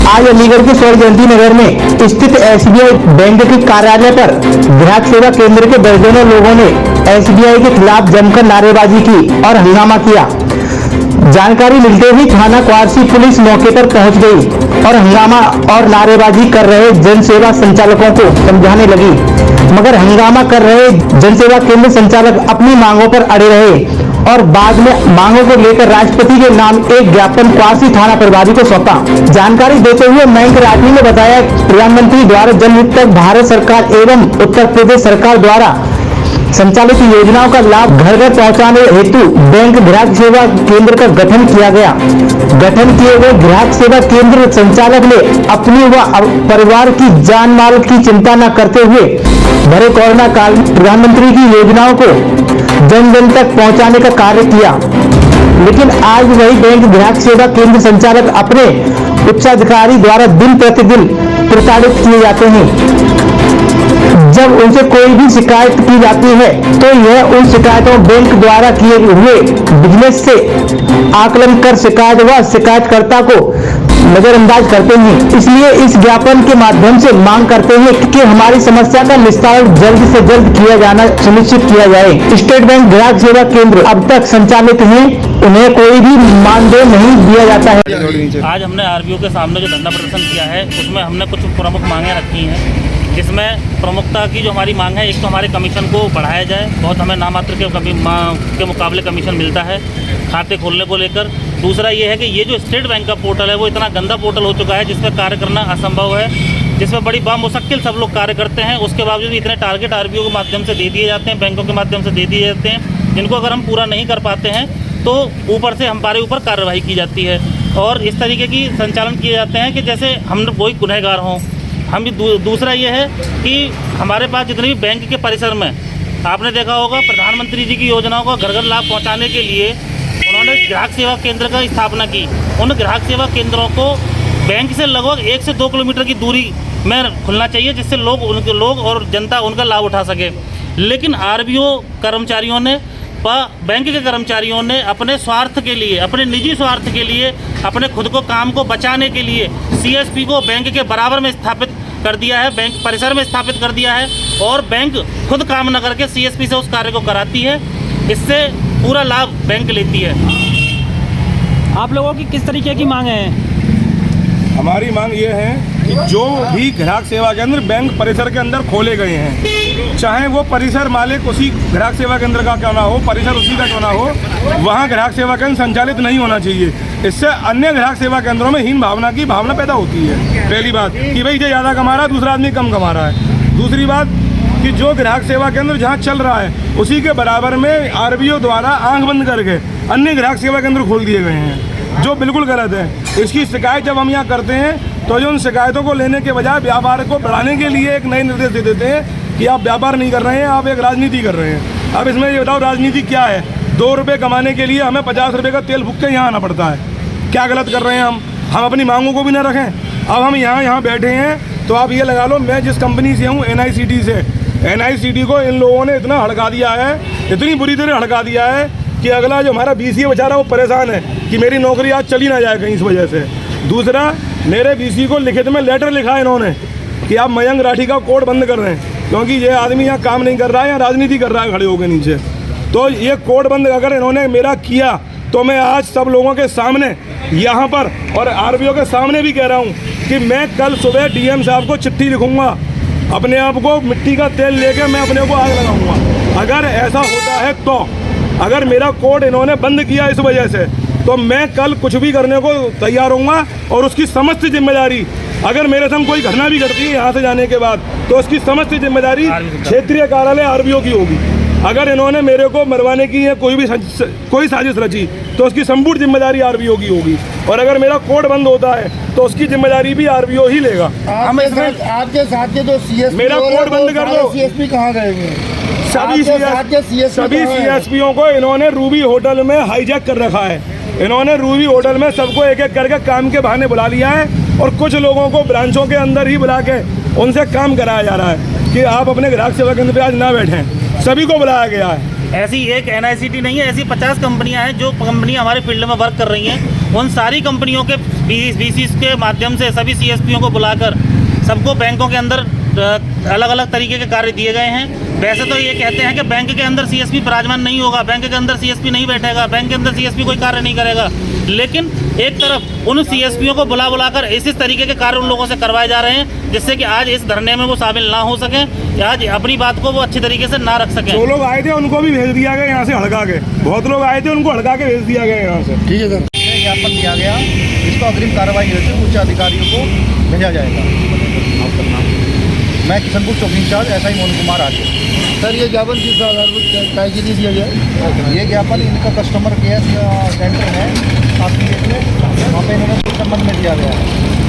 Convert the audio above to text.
आज अलीगढ़ के स्वर्ण जयंती नगर में स्थित SBI बैंक के कार्यालय पर ग्राहक सेवा केंद्र के दर्जनों लोगों ने SBI के खिलाफ जमकर नारेबाजी की और हंगामा किया। जानकारी मिलते ही थाना क्वारसी पुलिस मौके पर पहुंच गई और हंगामा और नारेबाजी कर रहे जन सेवा संचालकों को समझाने लगी, मगर हंगामा कर रहे जन सेवा केंद्र संचालक अपनी मांगों पर अड़े रहे और बाद में मांगों को लेकर राष्ट्रपति के नाम एक ज्ञापन क्वारसी थाना प्रभारी को सौंपा। जानकारी देते हुए मयंक राठी ने बताया, प्रधानमंत्री द्वारा जनहित तक भारत सरकार एवं उत्तर प्रदेश सरकार द्वारा संचालित योजनाओं का लाभ घर घर पहुंचाने हेतु बैंक ग्राहक सेवा केंद्र का गठन किया गया। गठन किए गए ग्राहक सेवा केंद्र संचालक ने अपनी व परिवार की जान माल की चिंता न करते हुए भरे कोरोना काल में प्रधानमंत्री की योजनाओं को जन जन तक पहुंचाने का कार्य किया। लेकिन आज वही बैंक ग्राहक सेवा केंद्र संचालक अपने उच्चाधिकारी द्वारा दिन प्रतिदिन प्रताड़ित किए जाते हैं। जब उनसे कोई भी शिकायत की जाती है तो यह उन शिकायतों बैंक द्वारा किए हुए बिजनेस से आकलन कर शिकायत व शिकायतकर्ता को नजरअंदाज करते हैं। इसलिए इस ज्ञापन के माध्यम से मांग करते हैं कि हमारी समस्या का निस्तारण जल्द से जल्द किया जाना सुनिश्चित किया जाए। स्टेट बैंक ग्राहक सेवा केंद्र अब तक संचालित हैं, उन्हें कोई भी मानदेय नहीं दिया जाता है। आज हमने RBO के सामने जो धरना प्रदर्शन किया है उसमें हमने कुछ प्रमुख मांगें रखी हैं, जिसमें प्रमुखता की जो हमारी मांग है, एक तो हमारे कमीशन को बढ़ाया जाए, बहुत हमें नामात्र के मुकाबले कमीशन मिलता है खाते खोलने को लेकर। दूसरा ये है कि ये जो स्टेट बैंक का पोर्टल है वो इतना गंदा पोर्टल हो चुका है जिसमें कार्य करना असंभव है, जिसमें बड़ी बामुश्किल सब लोग कार्य करते हैं। उसके बावजूद इतने टारगेट RBO के माध्यम से दे दिए जाते हैं, बैंकों के माध्यम से दे दिए जाते हैं, जिनको अगर हम पूरा नहीं कर पाते हैं तो ऊपर से हमारे ऊपर कार्रवाई की जाती है और इस तरीके की संचालन किए जाते हैं कि जैसे हम कोई गुनहगार हों। हम दूसरा ये है कि हमारे पास जितने भी बैंक के परिसर में आपने देखा होगा प्रधानमंत्री जी की योजनाओं का घर घर लाभ पहुंचाने के लिए उन्होंने ग्राहक सेवा केंद्र का स्थापना की। उन ग्राहक सेवा केंद्रों को बैंक से लगभग 1 से 2 किलोमीटर की दूरी में खुलना चाहिए, जिससे लोग और जनता उनका लाभ उठा सके। लेकिन RBO कर्मचारियों ने बैंक के कर्मचारियों ने अपने स्वार्थ के लिए, अपने निजी स्वार्थ के लिए, अपने खुद को काम को बचाने के लिए CSP को बैंक के बराबर में स्थापित कर दिया है, बैंक परिसर में स्थापित कर दिया है और बैंक खुद काम न करके CSP से उस कार्य को कराती है। इससे पूरा लाभ बैंक लेती है। आप लोगों की किस तरीके की मांग है? हमारी मांग ये है कि जो भी ग्राहक सेवा केंद्र बैंक परिसर के अंदर खोले गए हैं, चाहे वो परिसर मालिक उसी ग्राहक सेवा केंद्र का क्यों ना हो, परिसर उसी का क्यों ना हो, वहाँ ग्राहक सेवा केंद्र संचालित नहीं होना चाहिए। इससे अन्य ग्राहक सेवा केंद्रों में हीन भावना की भावना पैदा होती है। पहली बात कि भाई ये ज़्यादा कमा रहा है, दूसरा आदमी कम कमा रहा है। दूसरी बात कि जो ग्राहक सेवा केंद्र जहाँ चल रहा है उसी के बराबर में RBO द्वारा आंख बंद करके अन्य ग्राहक सेवा केंद्र खोल दिए गए हैं, जो बिल्कुल गलत है। इसकी शिकायत जब हम यहाँ करते हैं तो जो उन शिकायतों को लेने के बजाय व्यापार को बढ़ाने के लिए एक नए निर्देश दे देते हैं कि आप व्यापार नहीं कर रहे हैं, आप एक राजनीति कर रहे हैं। अब इसमें ये बताओ राजनीति क्या है? 2 रुपये कमाने के लिए हमें 50 रुपये का तेल फूक के यहाँ आना पड़ता है। क्या गलत कर रहे हैं हम अपनी मांगों को भी ना रखें। अब हम यहाँ बैठे हैं तो आप ये लगा लो, मैं जिस कंपनी से हूँ NICT से, NICT को इन लोगों ने इतना हड़का दिया है, इतनी बुरी तरह हड़का दिया है कि अगला जो हमारा BCA बेचारा वो परेशान है कि मेरी नौकरी आज चली ना जाए कहीं इस वजह से। दूसरा, मेरे BC को लिखित में लेटर लिखा है इन्होंने कि आप मयंक राठी का कोड बंद कर रहे हैं, क्योंकि ये आदमी यहाँ काम नहीं कर रहा है, यहाँ राजनीति कर रहा है खड़े होकर नीचे। तो ये कोड बंद अगर इन्होंने मेरा किया तो मैं आज सब लोगों के सामने यहाँ पर और RBO के सामने भी कह रहा हूँ कि मैं कल सुबह DM साहब को चिट्ठी लिखूँगा, अपने आप को मिट्टी का तेल लेके मैं अपने को आग लगाऊंगा। अगर ऐसा होता है तो अगर मेरा कोड इन्होंने बंद किया इस वजह से तो मैं कल कुछ भी करने को तैयार होऊंगा और उसकी समस्त जिम्मेदारी, अगर मेरे संग कोई घटना भी घटती है यहाँ से जाने के बाद तो उसकी समस्त जिम्मेदारी क्षेत्रीय कार्यालय RBO की होगी। अगर इन्होंने मेरे को मरवाने की है कोई साजिश रची तो उसकी संपूर्ण जिम्मेदारी RBO की होगी, और अगर मेरा कोड बंद होता है तो उसकी जिम्मेदारी भी RBO ही लेगा। हम आपके साथ के जो CSP मेरा कोड बंद कर दो। CSP कहाँ गए हैं? सभी CSPओं को इन्होंने रूबी होटल में हाईजैक कर रखा है। इन्होंने रूबी होटल में सबको एक एक करके काम के बहाने बुला लिया है और कुछ लोगों को ब्रांचों के अंदर ही बुला के उनसे काम कराया जा रहा है कि आप अपने ग्राहक सेवा केंद्र पे आज ना बैठें। सभी को बुलाया गया है। ऐसी एक NICT नहीं है, ऐसी 50 कंपनियां हैं जो कंपनियां हमारे फील्ड में वर्क कर रही हैं। उन सारी कंपनियों के BC के माध्यम से सभी CSPओं को बुलाकर सबको बैंकों के अंदर अलग अलग तरीके के कार्य दिए गए हैं। वैसे तो ये कहते हैं कि बैंक के अंदर CSP विराजमान नहीं होगा, बैंक के अंदर CSP नहीं बैठेगा, बैंक के अंदर CSP कोई कार्य नहीं करेगा, लेकिन एक तरफ उन CSPओं को बुलाकर इस तरीके के कार्य उन लोगों से करवाए जा रहे हैं जिससे कि आज इस धरने में वो शामिल ना हो सकें, आज अपनी बात को वो अच्छी तरीके से ना रख सकें। जो लोग आए थे उनको भी भेज दिया गया यहाँ से हड़का के, बहुत लोग आए थे उनको हड़का के भेज दिया गया यहाँ से। ठीक है सर। ज्ञापन दिया गया, इसको अग्रिम कार्रवाई हेतु उच्च अधिकारियों को भेजा जाएगा। मैं किशनपुर चौकी इंचार्ज SI मोहन कुमार आगे। सर ये ज्ञापन किस आधार पर काय के लिए दिया गया? ये ज्ञापन इनका कस्टमर केयर सेंटर है आपकी वहाँ पे इन्होंने संबंध में दिया गया है।